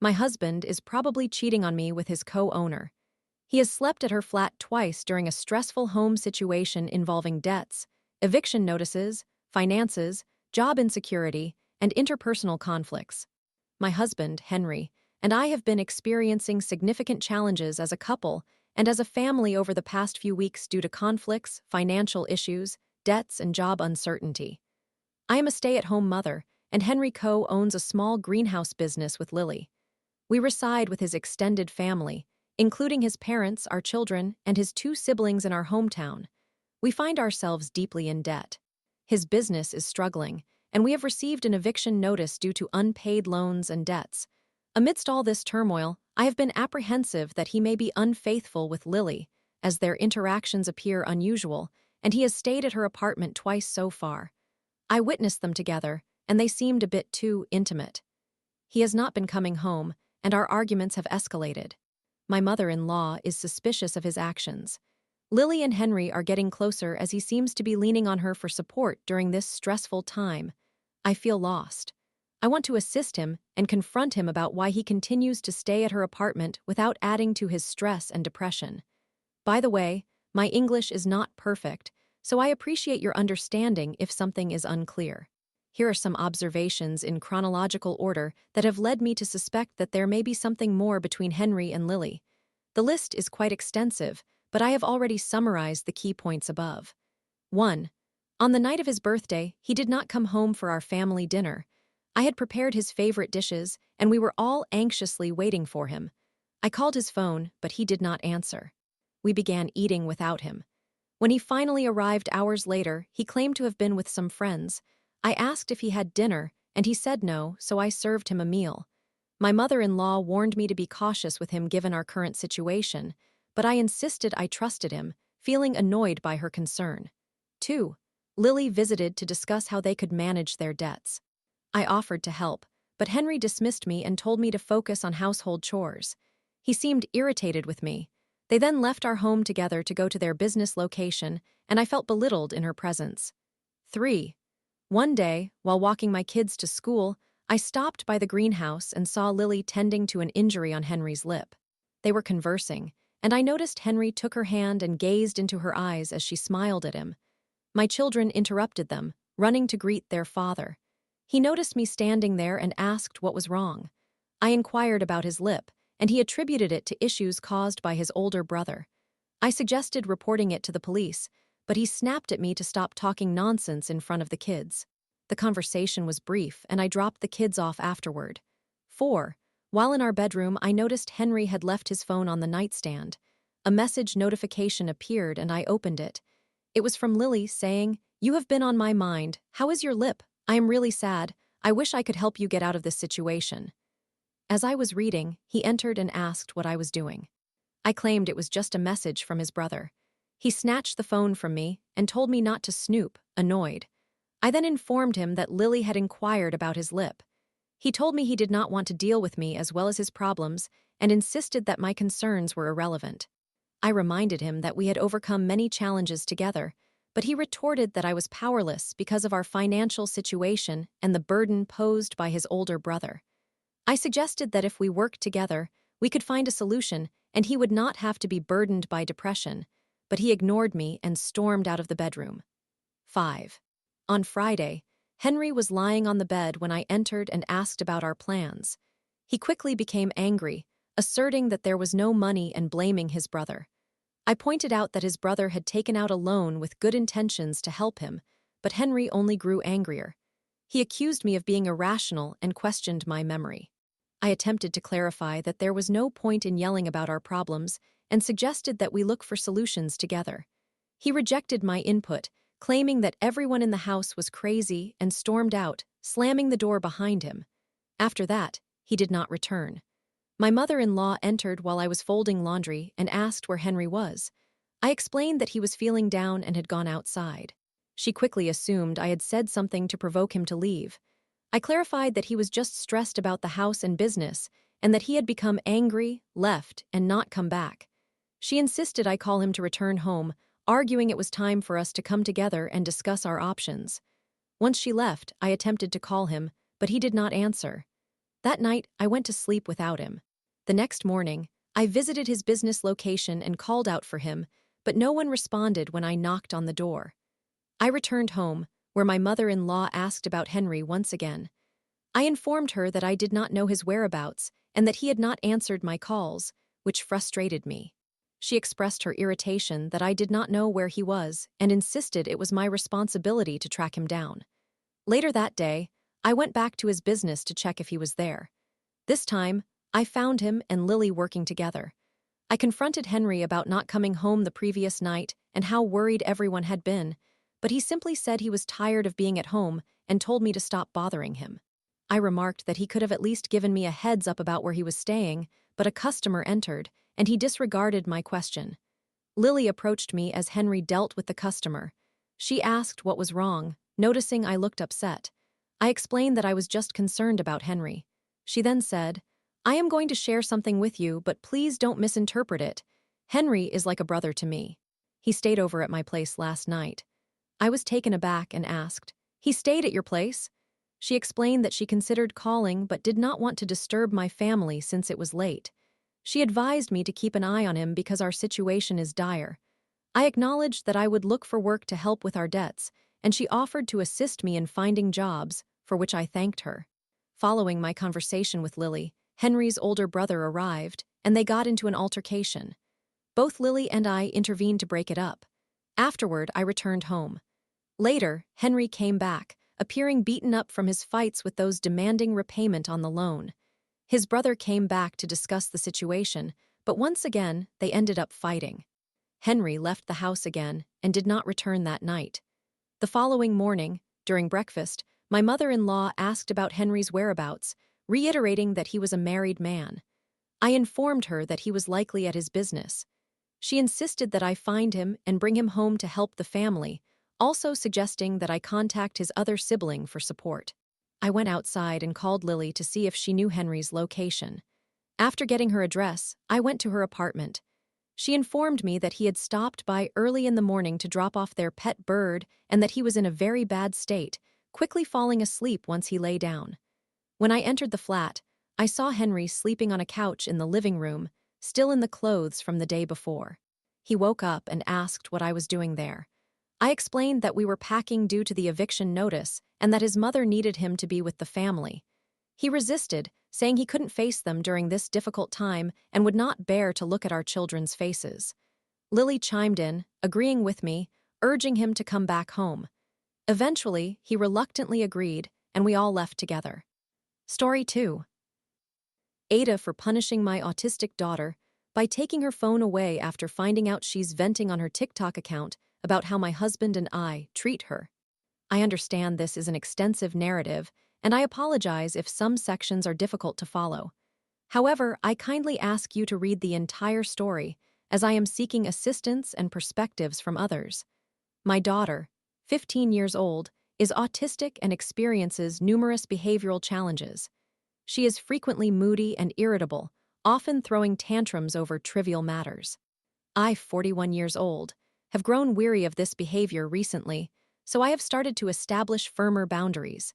My husband is probably cheating on me with his co-owner. He has slept at her flat twice during a stressful home situation involving debts, eviction notices, finances, job insecurity, and interpersonal conflicts. My husband, Henry, and I have been experiencing significant challenges as a couple and as a family over the past few weeks due to conflicts, financial issues, debts, and job uncertainty. I am a stay-at-home mother, and Henry co-owns a small greenhouse business with Lily. We reside with his extended family, including his parents, our children, and his 2 siblings in our hometown. We find ourselves deeply in debt. His business is struggling, and we have received an eviction notice due to unpaid loans and debts. Amidst all this turmoil, I have been apprehensive that he may be unfaithful with Lily, as their interactions appear unusual, and he has stayed at her apartment twice so far. I witnessed them together, and they seemed a bit too intimate. He has not been coming home, and our arguments have escalated. My mother-in-law is suspicious of his actions. Lily and Henry are getting closer as he seems to be leaning on her for support during this stressful time. I feel lost. I want to assist him and confront him about why he continues to stay at her apartment without adding to his stress and depression. By the way, my English is not perfect, so I appreciate your understanding if something is unclear. Here are some observations in chronological order that have led me to suspect that there may be something more between Henry and Lily. The list is quite extensive, but I have already summarized the key points above. 1. On the night of his birthday, he did not come home for our family dinner. I had prepared his favorite dishes, and we were all anxiously waiting for him. I called his phone, but he did not answer. We began eating without him. When he finally arrived hours later, he claimed to have been with some friends. I asked if he had dinner, and he said no, so I served him a meal. My mother-in-law warned me to be cautious with him given our current situation, but I insisted I trusted him, feeling annoyed by her concern. 2. Lily visited to discuss how they could manage their debts. I offered to help, but Henry dismissed me and told me to focus on household chores. He seemed irritated with me. They then left our home together to go to their business location, and I felt belittled in her presence. 3. One day, while walking my kids to school, I stopped by the greenhouse and saw Lily tending to an injury on Henry's lip. They were conversing, and I noticed Henry took her hand and gazed into her eyes as she smiled at him. My children interrupted them, running to greet their father. He noticed me standing there and asked what was wrong. I inquired about his lip, and he attributed it to issues caused by his older brother. I suggested reporting it to the police, but he snapped at me to stop talking nonsense in front of the kids. The conversation was brief, and I dropped the kids off afterward. 4. While in our bedroom, I noticed Henry had left his phone on the nightstand. A message notification appeared, and I opened it. It was from Lily saying, "You have been on my mind. How is your lip? I am really sad. I wish I could help you get out of this situation." As I was reading, he entered and asked what I was doing. I claimed it was just a message from his brother. He snatched the phone from me and told me not to snoop, annoyed. I then informed him that Lily had inquired about his lip. He told me he did not want to deal with me as well as his problems and insisted that my concerns were irrelevant. I reminded him that we had overcome many challenges together, but he retorted that I was powerless because of our financial situation and the burden posed by his older brother. I suggested that if we worked together, we could find a solution and he would not have to be burdened by depression, but he ignored me and stormed out of the bedroom. 5. On Friday, Henry was lying on the bed when I entered and asked about our plans. He quickly became angry, asserting that there was no money and blaming his brother. I pointed out that his brother had taken out a loan with good intentions to help him, but Henry only grew angrier. He accused me of being irrational and questioned my memory. I attempted to clarify that there was no point in yelling about our problems and suggested that we look for solutions together. He rejected my input, claiming that everyone in the house was crazy and stormed out, slamming the door behind him. After that, he did not return. My mother-in-law entered while I was folding laundry and asked where Henry was. I explained that he was feeling down and had gone outside. She quickly assumed I had said something to provoke him to leave. I clarified that he was just stressed about the house and business, and that he had become angry, left, and not come back. She insisted I call him to return home, arguing it was time for us to come together and discuss our options. Once she left, I attempted to call him, but he did not answer. That night, I went to sleep without him. The next morning, I visited his business location and called out for him, but no one responded when I knocked on the door. I returned home, where my mother-in-law asked about Henry once again. I informed her that I did not know his whereabouts and that he had not answered my calls, which frustrated me. She expressed her irritation that I did not know where he was and insisted it was my responsibility to track him down. Later that day, I went back to his business to check if he was there. This time, I found him and Lily working together. I confronted Henry about not coming home the previous night and how worried everyone had been, but he simply said he was tired of being at home and told me to stop bothering him. I remarked that he could have at least given me a heads up about where he was staying, but a customer entered, and he disregarded my question. Lily approached me as Henry dealt with the customer. She asked what was wrong, noticing I looked upset. I explained that I was just concerned about Henry. She then said, "I am going to share something with you, but please don't misinterpret it. Henry is like a brother to me. He stayed over at my place last night." I was taken aback and asked, "He stayed at your place?" She explained that she considered calling but did not want to disturb my family since it was late. She advised me to keep an eye on him because our situation is dire. I acknowledged that I would look for work to help with our debts, and she offered to assist me in finding jobs, for which I thanked her. Following my conversation with Lily, Henry's older brother arrived, and they got into an altercation. Both Lily and I intervened to break it up. Afterward, I returned home. Later, Henry came back, appearing beaten up from his fights with those demanding repayment on the loan. His brother came back to discuss the situation, but once again, they ended up fighting. Henry left the house again and did not return that night. The following morning, during breakfast, my mother-in-law asked about Henry's whereabouts, reiterating that he was a married man. I informed her that he was likely at his business. She insisted that I find him and bring him home to help the family, also suggesting that I contact his other sibling for support. I went outside and called Lily to see if she knew Henry's location. After getting her address, I went to her apartment. She informed me that he had stopped by early in the morning to drop off their pet bird and that he was in a very bad state, quickly falling asleep once he lay down. When I entered the flat, I saw Henry sleeping on a couch in the living room, still in the clothes from the day before. He woke up and asked what I was doing there. I explained that we were packing due to the eviction notice and that his mother needed him to be with the family. He resisted, saying he couldn't face them during this difficult time and would not bear to look at our children's faces. Lily chimed in, agreeing with me, urging him to come back home. Eventually, he reluctantly agreed, and we all left together. Story 2. Aita for punishing my autistic daughter by taking her phone away after finding out she's venting on her TikTok account about how my husband and I treat her. I understand this is an extensive narrative, and I apologize if some sections are difficult to follow. However, I kindly ask you to read the entire story, as I am seeking assistance and perspectives from others. My daughter, 15 years old, is autistic and experiences numerous behavioral challenges. She is frequently moody and irritable, often throwing tantrums over trivial matters. I, 41 years old, have grown weary of this behavior recently, so I have started to establish firmer boundaries.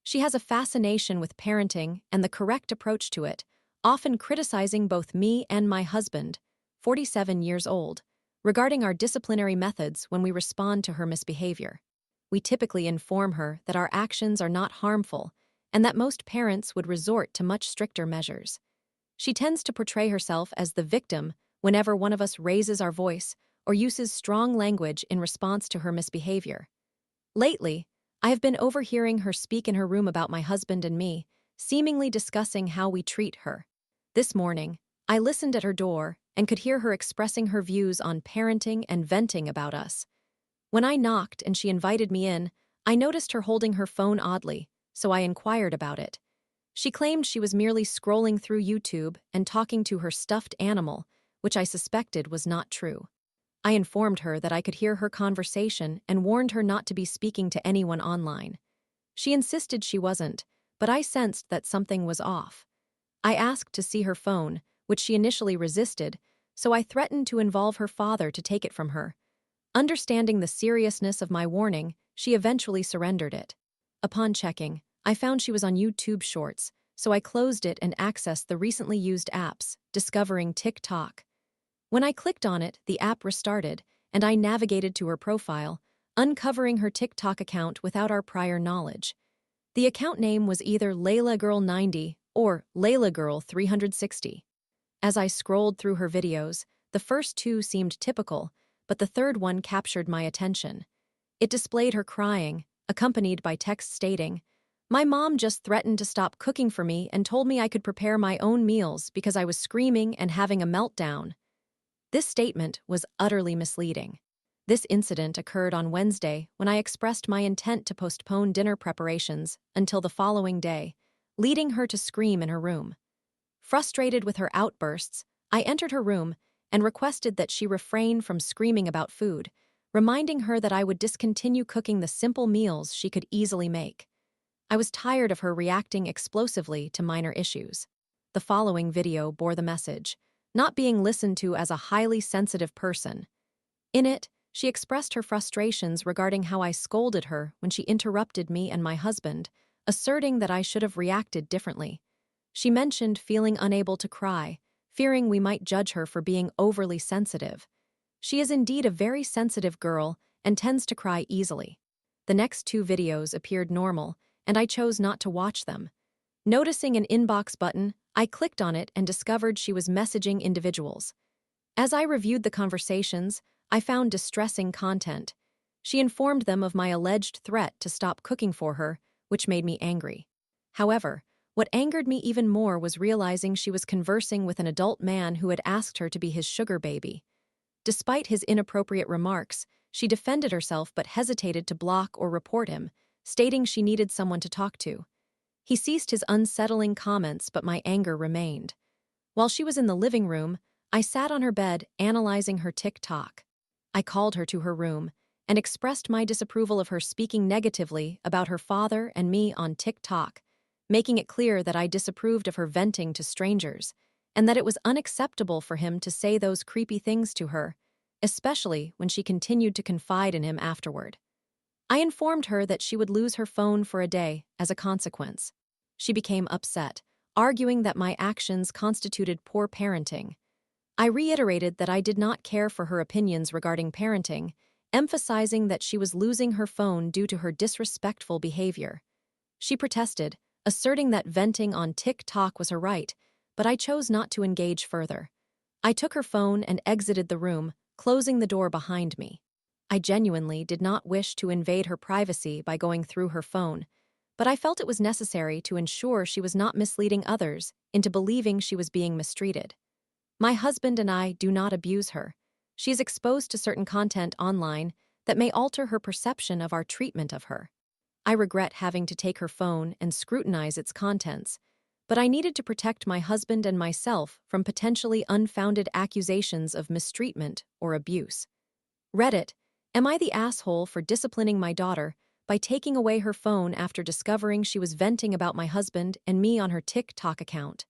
She has a fascination with parenting and the correct approach to it, often criticizing both me and my husband, 47 years old, regarding our disciplinary methods when we respond to her misbehavior. We typically inform her that our actions are not harmful and that most parents would resort to much stricter measures. She tends to portray herself as the victim whenever one of us raises our voice or uses strong language in response to her misbehavior. Lately, I have been overhearing her speak in her room about my husband and me, seemingly discussing how we treat her. This morning, I listened at her door and could hear her expressing her views on parenting and venting about us. When I knocked and she invited me in, I noticed her holding her phone oddly, so I inquired about it. She claimed she was merely scrolling through YouTube and talking to her stuffed animal, which I suspected was not true. I informed her that I could hear her conversation and warned her not to be speaking to anyone online. She insisted she wasn't, but I sensed that something was off. I asked to see her phone, which she initially resisted, so I threatened to involve her father to take it from her. Understanding the seriousness of my warning, she eventually surrendered it. Upon checking, I found she was on YouTube Shorts, so I closed it and accessed the recently used apps, discovering TikTok. When I clicked on it, the app restarted, and I navigated to her profile, uncovering her TikTok account without our prior knowledge. The account name was either LaylaGirl90 or LaylaGirl360. As I scrolled through her videos, the first two seemed typical, but the third one captured my attention. It displayed her crying, accompanied by text stating, "My mom just threatened to stop cooking for me and told me I could prepare my own meals because I was screaming and having a meltdown." This statement was utterly misleading. This incident occurred on Wednesday when I expressed my intent to postpone dinner preparations until the following day, leading her to scream in her room. Frustrated with her outbursts, I entered her room and requested that she refrain from screaming about food, reminding her that I would discontinue cooking the simple meals she could easily make. I was tired of her reacting explosively to minor issues. The following video bore the message, not being listened to as a highly sensitive person. In it, she expressed her frustrations regarding how I scolded her when she interrupted me and my husband, asserting that I should have reacted differently. She mentioned feeling unable to cry, fearing we might judge her for being overly sensitive. She is indeed a very sensitive girl and tends to cry easily. The next two videos appeared normal, and I chose not to watch them. Noticing an inbox button, I clicked on it and discovered she was messaging individuals. As I reviewed the conversations, I found distressing content. She informed them of my alleged threat to stop cooking for her, which made me angry. However, what angered me even more was realizing she was conversing with an adult man who had asked her to be his sugar baby. Despite his inappropriate remarks, she defended herself but hesitated to block or report him, stating she needed someone to talk to. He ceased his unsettling comments, but my anger remained. While she was in the living room, I sat on her bed analyzing her TikTok. I called her to her room and expressed my disapproval of her speaking negatively about her father and me on TikTok, making it clear that I disapproved of her venting to strangers and that it was unacceptable for him to say those creepy things to her, especially when she continued to confide in him afterward. I informed her that she would lose her phone for a day as a consequence. She became upset, arguing that my actions constituted poor parenting. I reiterated that I did not care for her opinions regarding parenting, emphasizing that she was losing her phone due to her disrespectful behavior. She protested, asserting that venting on TikTok was her right, but I chose not to engage further. I took her phone and exited the room, closing the door behind me. I genuinely did not wish to invade her privacy by going through her phone, but I felt it was necessary to ensure she was not misleading others into believing she was being mistreated. My husband and I do not abuse her. She is exposed to certain content online that may alter her perception of our treatment of her. I regret having to take her phone and scrutinize its contents, but I needed to protect my husband and myself from potentially unfounded accusations of mistreatment or abuse. Reddit, am I the asshole for disciplining my daughter by taking away her phone after discovering she was venting about my husband and me on her TikTok account?